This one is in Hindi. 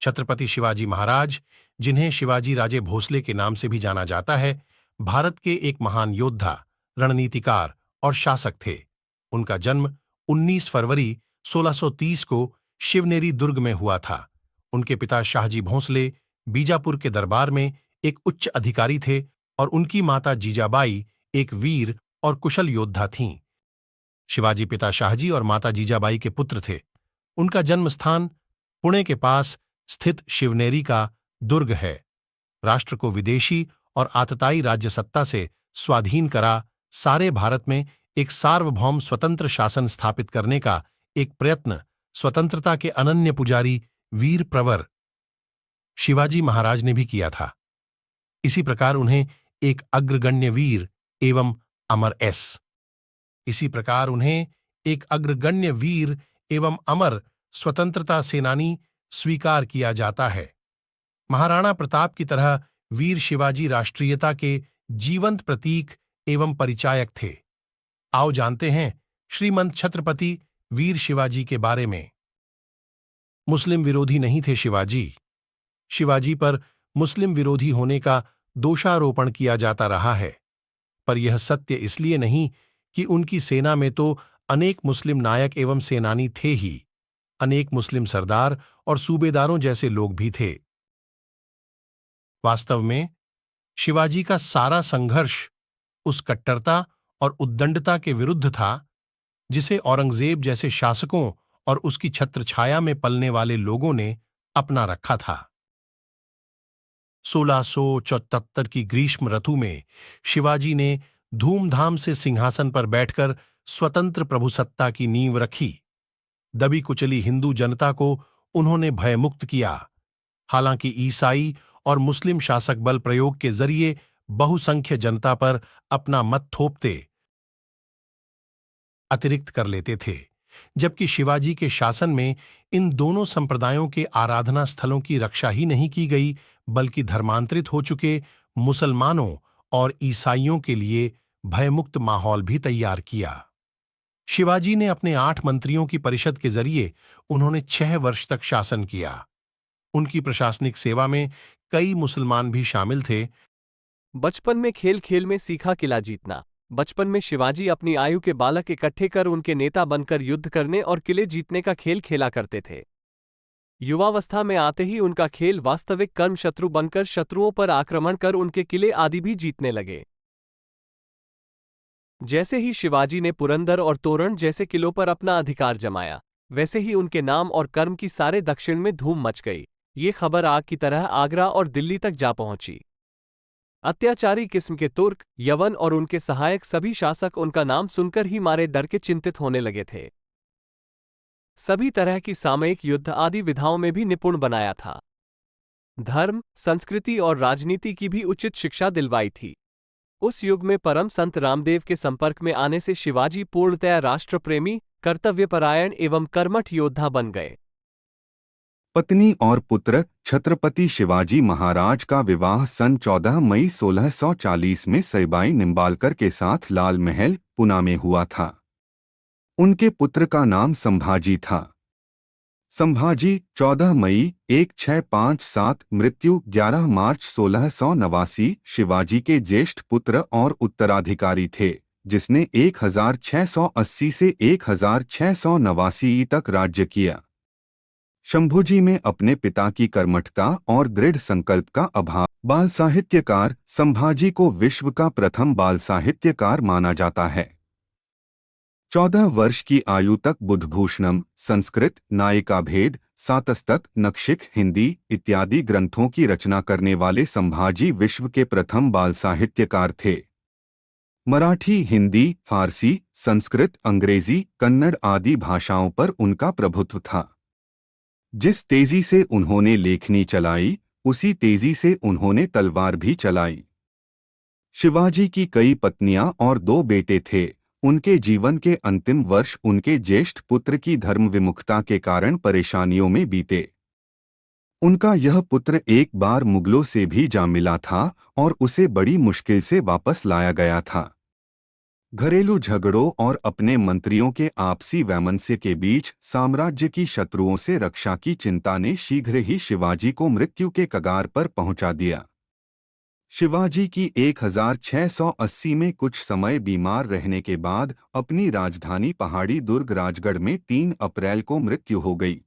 छत्रपति शिवाजी महाराज, जिन्हें शिवाजी राजे भोसले के नाम से भी जाना जाता है, भारत के एक महान योद्धा, रणनीतिकार और शासक थे। उनका जन्म 19 फरवरी 1630 को शिवनेरी दुर्ग में हुआ था। उनके पिता शाहजी भोसले बीजापुर के दरबार में एक उच्च अधिकारी थे और उनकी माता जीजाबाई एक वीर और कुशल योद्धा थीं। शिवाजी पिता शाहजी और माता जीजाबाई के पुत्र थे। उनका जन्म स्थान पुणे के पास स्थित शिवनेरी का दुर्ग है। राष्ट्र को विदेशी और आतताई राज्य सत्ता से स्वाधीन करा सारे भारत में एक सार्वभौम स्वतंत्र शासन स्थापित करने का एक प्रयत्न स्वतंत्रता के अनन्य पुजारी वीर प्रवर शिवाजी महाराज ने भी किया था। इसी प्रकार उन्हें एक अग्रगण्य वीर एवं अमर स्वतंत्रता सेनानी स्वीकार किया जाता है। महाराणा प्रताप की तरह वीर शिवाजी राष्ट्रीयता के जीवंत प्रतीक एवं परिचायक थे। आओ जानते हैं श्रीमंत छत्रपति वीर शिवाजी के बारे में। मुस्लिम विरोधी नहीं थे शिवाजी। शिवाजी पर मुस्लिम विरोधी होने का दोषारोपण किया जाता रहा है, पर यह सत्य इसलिए नहीं कि उनकी सेना में तो अनेक मुस्लिम नायक एवं सेनानी थे ही, अनेक मुस्लिम सरदार और सूबेदारों जैसे लोग भी थे। वास्तव में शिवाजी का सारा संघर्ष उस कट्टरता और उद्दंडता के विरुद्ध था जिसे औरंगजेब जैसे शासकों और उसकी छत्रछाया में पलने वाले लोगों ने अपना रखा था। 1674 की ग्रीष्म ऋतु में शिवाजी ने धूमधाम से सिंहासन पर बैठकर स्वतंत्र प्रभुसत्ता की नींव रखी। दबी कुचली हिंदू जनता को उन्होंने भयमुक्त किया। हालांकि ईसाई और मुस्लिम शासक बल प्रयोग के जरिए बहुसंख्य जनता पर अपना मत थोपते अतिरिक्त कर लेते थे, जबकि शिवाजी के शासन में इन दोनों संप्रदायों के आराधना स्थलों की रक्षा ही नहीं की गई, बल्कि धर्मांतरित हो चुके मुसलमानों और ईसाइयों के लिए भयमुक्त माहौल भी तैयार किया। शिवाजी ने अपने 8 मंत्रियों की परिषद के जरिए उन्होंने 6 वर्ष तक शासन किया। उनकी प्रशासनिक सेवा में कई मुसलमान भी शामिल थे। बचपन में खेल खेल में सीखा किला जीतना। बचपन में शिवाजी अपनी आयु के बालक इकट्ठे कर उनके नेता बनकर युद्ध करने और किले जीतने का खेल खेला करते थे। युवावस्था में आते ही उनका खेल वास्तविक कर्म शत्रु बनकर शत्रुओं पर आक्रमण कर उनके किले आदि भी जीतने लगे। जैसे ही शिवाजी ने पुरंदर और तोरण जैसे किलों पर अपना अधिकार जमाया, वैसे ही उनके नाम और कर्म की सारे दक्षिण में धूम मच गई। ये खबर आग की तरह आगरा और दिल्ली तक जा पहुंची। अत्याचारी किस्म के तुर्क, यवन और उनके सहायक सभी शासक उनका नाम सुनकर ही मारे डर के चिंतित होने लगे थे। सभी तरह की सामयिक युद्ध आदि विधाओं में भी निपुण बनाया था। धर्म, संस्कृति और राजनीति की भी उचित शिक्षा दिलवाई थी। उस युग में परम संत रामदेव के संपर्क में आने से शिवाजी पूर्णतया राष्ट्रप्रेमी, कर्तव्यपरायण एवं कर्मठ योद्धा बन गए। पत्नी और पुत्र छत्रपति शिवाजी महाराज का विवाह सन 14 मई 1640 में सईबाई निम्बालकर के साथ लाल महल, पुणे में हुआ था। उनके पुत्र का नाम संभाजी था। संभाजी 14 मई 1657, मृत्यु 11 मार्च 1689 शिवाजी के ज्येष्ठ पुत्र और उत्तराधिकारी थे, जिसने 1680 से 1689 तक राज्य किया। शंभूजी में अपने पिता की कर्मठता और दृढ़ संकल्प का अभाव। बाल साहित्यकार संभाजी को विश्व का प्रथम बाल साहित्यकार माना जाता है। 14 वर्ष की आयु तक बुधभूषणम, संस्कृत, नायिका भेद, सातस्तक, नक्षिक, हिंदी इत्यादि ग्रंथों की रचना करने वाले संभाजी विश्व के प्रथम बाल साहित्यकार थे। मराठी, हिंदी, फारसी, संस्कृत, अंग्रेजी, कन्नड़ आदि भाषाओं पर उनका प्रभुत्व था। जिस तेजी से उन्होंने लेखनी चलाई, उसी तेजी से उन्होंने तलवार भी चलाई। शिवाजी की कई पत्नियां और 2 बेटे थे। उनके जीवन के अंतिम वर्ष उनके ज्येष्ठ पुत्र की धर्म विमुखता के कारण परेशानियों में बीते। उनका यह पुत्र एक बार मुगलों से भी जा मिला था और उसे बड़ी मुश्किल से वापस लाया गया था। घरेलू झगड़ों और अपने मंत्रियों के आपसी वैमनस्य के बीच साम्राज्य की शत्रुओं से रक्षा की चिंता ने शीघ्र ही शिवाजी को मृत्यु के कगार पर पहुंचा दिया। शिवाजी की 1680 में कुछ समय बीमार रहने के बाद अपनी राजधानी पहाड़ी दुर्ग राजगढ़ में 3 अप्रैल को मृत्यु हो गई।